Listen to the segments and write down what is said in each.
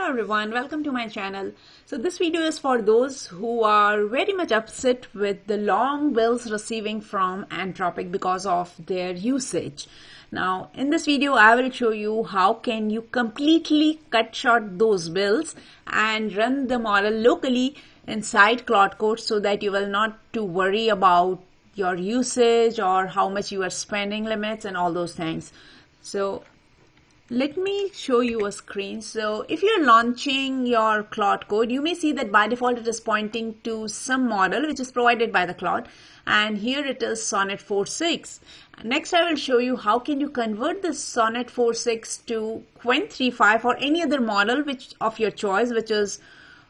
Hello everyone, welcome to my channel. So this video is for those who are very much upset with the long bills receiving from Anthropic because of their usage. Now in this video I will show you how can you completely cut short those bills and run the model locally inside Claude Code so that you will not to worry about your usage or how much you are spending limits and all those things. So let me show you a screen. So if you're launching your Claude Code, you may see that by default it is pointing to some model which is provided by the Claude, and here it is Sonnet 4.6. Next I will show you how can you convert this Sonnet 4.6 to Qwen 3.5 or any other model which of your choice which is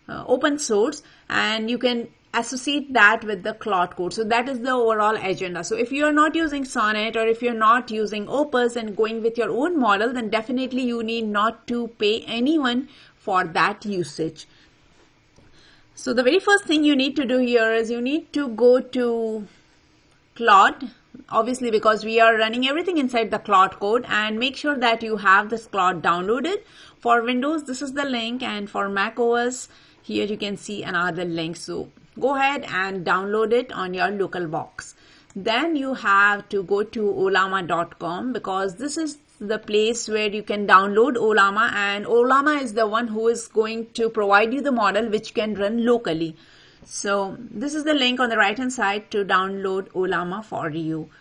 open source, and you can associate that with the Claude Code. So that is the overall agenda. So if you are not using Sonnet or if you're not using Opus and going with your own model, then definitely you need not to pay anyone for that usage. So the very first thing you need to do here is you need to go to Claude, obviously because we are running everything inside the Claude Code, and make sure that you have this Claude downloaded. For Windows this is the link, and for macOS here you can see another link. So go ahead and download it on your local box. Then you have to go to ollama.com because this is the place where you can download Ollama, and Ollama is the one who is going to provide you the model which can run locally. So this is the link on the right hand side to download Ollama for you.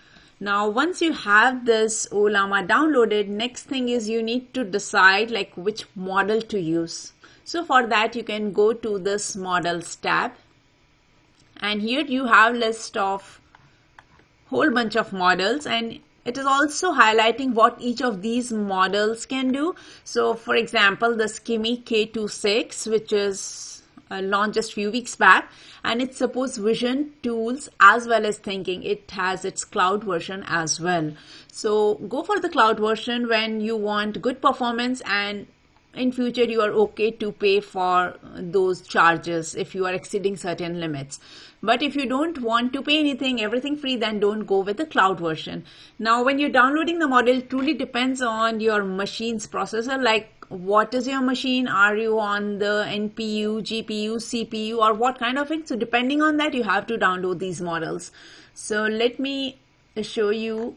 Now once you have this Ollama downloaded, next thing is you need to decide like which model to use. So for that you can go to this models tab, and here you have list of whole bunch of models, and it is also highlighting what each of these models can do. So for example, the Skimmy K26, which is launched just few weeks back, and it supports vision tools as well as thinking. It has its cloud version as well. So go for the cloud version when you want good performance, and in future you are okay to pay for those charges if you are exceeding certain limits. But if you don't want to pay anything, everything free, then don't go with the cloud version. Now when you're downloading the model, it truly depends on your machine's processor, like what is your machine, are you on the NPU, GPU, CPU, or what kind of thing. So depending on that you have to download these models. So let me show you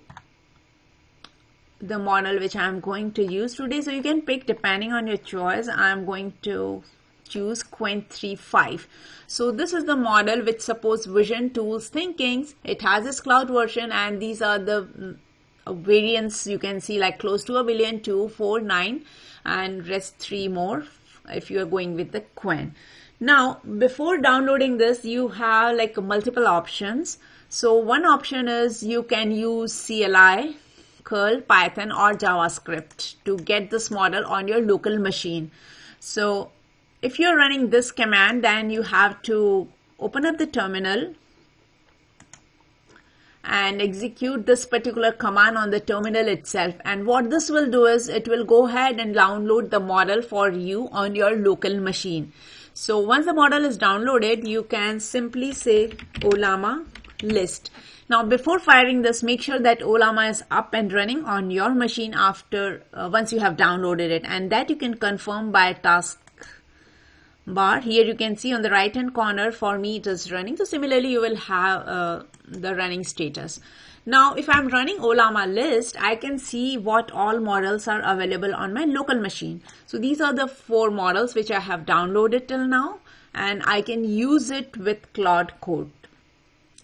the model which I'm going to use today. So you can pick depending on your choice. I'm going to choose Qwen 3.5. So this is the model which supports vision tools thinkings. It has its cloud version, and these are the variants you can see, like close to 1 billion, 2, 4, 9, and rest 3 more if you are going with the Qwen. Now before downloading this you have like multiple options. So one option is you can use CLI, curl, Python or JavaScript to get this model on your local machine. So if you're running this command, then you have to open up the terminal and execute this particular command on the terminal itself. And what this will do is it will go ahead and download the model for you on your local machine. So once the model is downloaded, you can simply say Ollama list. Now before firing this, make sure that Ollama is up and running on your machine after once you have downloaded it, and that you can confirm by task bar. Here you can see on the right hand corner, for me it is running. So similarly you will have the running status. Now if I'm running Ollama list, I can see what all models are available on my local machine. So these are the 4 models which I have downloaded till now, and I can use it with Claude Code.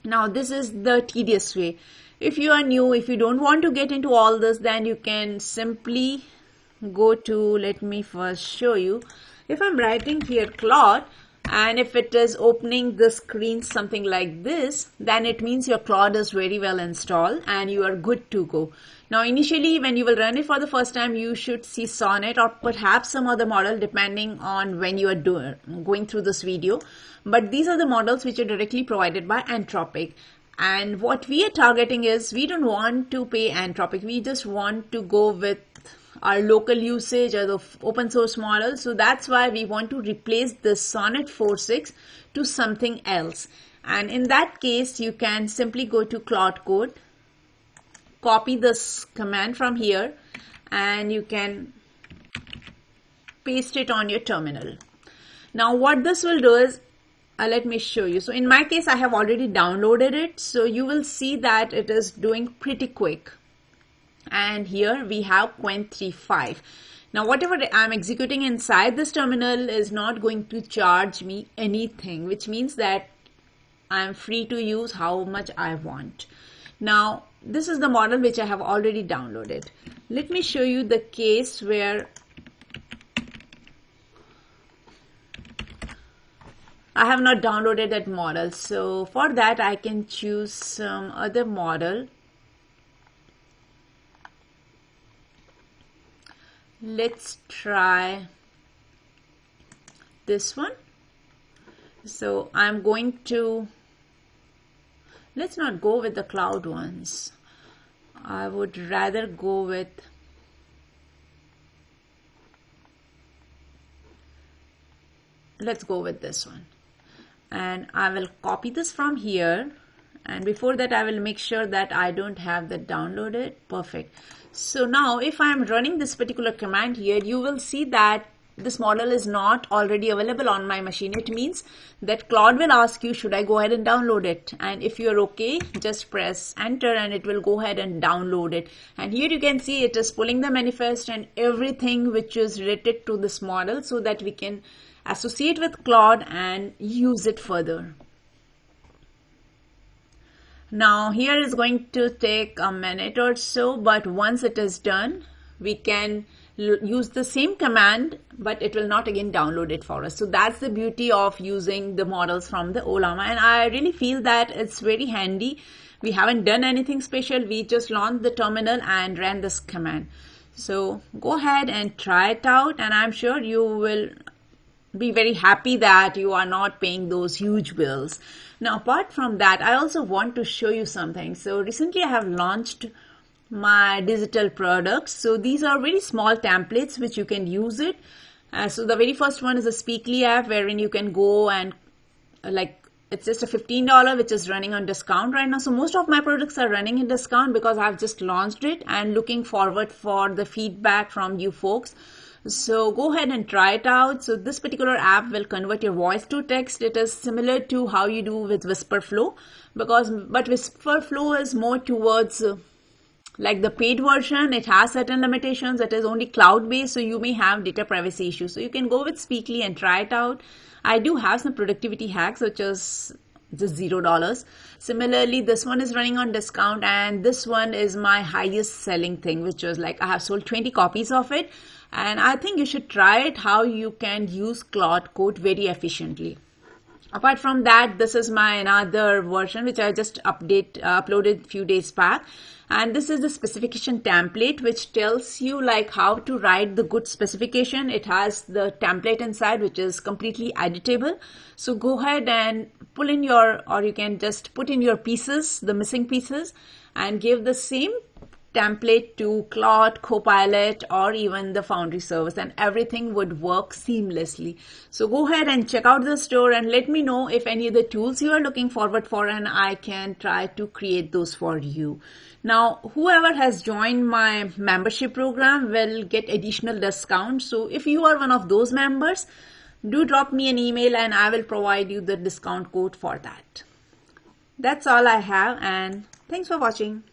Now this is the tedious way. If you are new, if you don't want to get into all this, then you can simply go to, let me first show you. If I'm writing here Claude, and if it is opening the screen something like this, then it means your Claude is very well installed and you are good to go. Now initially when you will run it for the first time, you should see Sonnet or perhaps some other model depending on when you are going through this video. But these are the models which are directly provided by Anthropic. And what we are targeting is, we don't want to pay Anthropic. We just want to go with our local usage or the open source model. So that's why we want to replace this Sonnet 4.6 to something else. And in that case, you can simply go to Claude Code, copy this command from here, and you can paste it on your terminal. Now what this will do is, let me show you. So in my case, I have already downloaded it. So you will see that it is doing pretty quick. And here we have 0.35. Now whatever I'm executing inside this terminal is not going to charge me anything, which means that I'm free to use how much I want. Now this is the model which I have already downloaded. Let me show you the case where I have not downloaded that model. So for that I can choose some other model. Let's try this one. So I'm going to, let's not go with the cloud ones. I would rather go with let's go with this one. And I will copy this from here. And before that, I will make sure that I don't have that downloaded. Perfect. So now if I'm running this particular command here, you will see that this model is not already available on my machine. It means that Claude will ask you, should I go ahead and download it? And if you're okay, just press enter and it will go ahead and download it. And here you can see it is pulling the manifest and everything which is related to this model so that we can associate with Claude and use it further. Now here is going to take a minute or so, but once it is done, we can use the same command, but it will not again download it for us. So that's the beauty of using the models from the Ollama, and I really feel that it's very handy. We haven't done anything special. We just launched the terminal and ran this command. So go ahead and try it out, and I'm sure you will be very happy that you are not paying those huge bills. Now apart from that, I also want to show you something. So recently I have launched my digital products. So these are very small templates which you can use it. So the very first one is a Speakly app wherein you can go and it's just a $15 which is running on discount right now. So most of my products are running in discount because I've just launched it and looking forward for the feedback from you folks. So go ahead and try it out. So this particular app will convert your voice to text. It is similar to how you do with Whisperflow, but Whisperflow is more towards like the paid version. It has certain limitations. It is only cloud based, so you may have data privacy issues. So you can go with Speakly and try it out. I do have some productivity hacks, which is just $0. Similarly, this one is running on discount, and this one is my highest selling thing, which was like I have sold 20 copies of it. And I think you should try it, how you can use Claude Code very efficiently. Apart from that, this is my another version which I just uploaded a few days back. And this is the specification template which tells you like how to write the good specification. It has the template inside which is completely editable. So go ahead and pull in or you can just put in your pieces, the missing pieces, and give the same template to Claude, Copilot, or even the Foundry service, and everything would work seamlessly. So go ahead and check out the store and let me know if any of the tools you are looking forward for, and I can try to create those for you. Now, whoever has joined my membership program will get additional discount. So if you are one of those members, do drop me an email and I will provide you the discount code for that. That's all I have, and thanks for watching.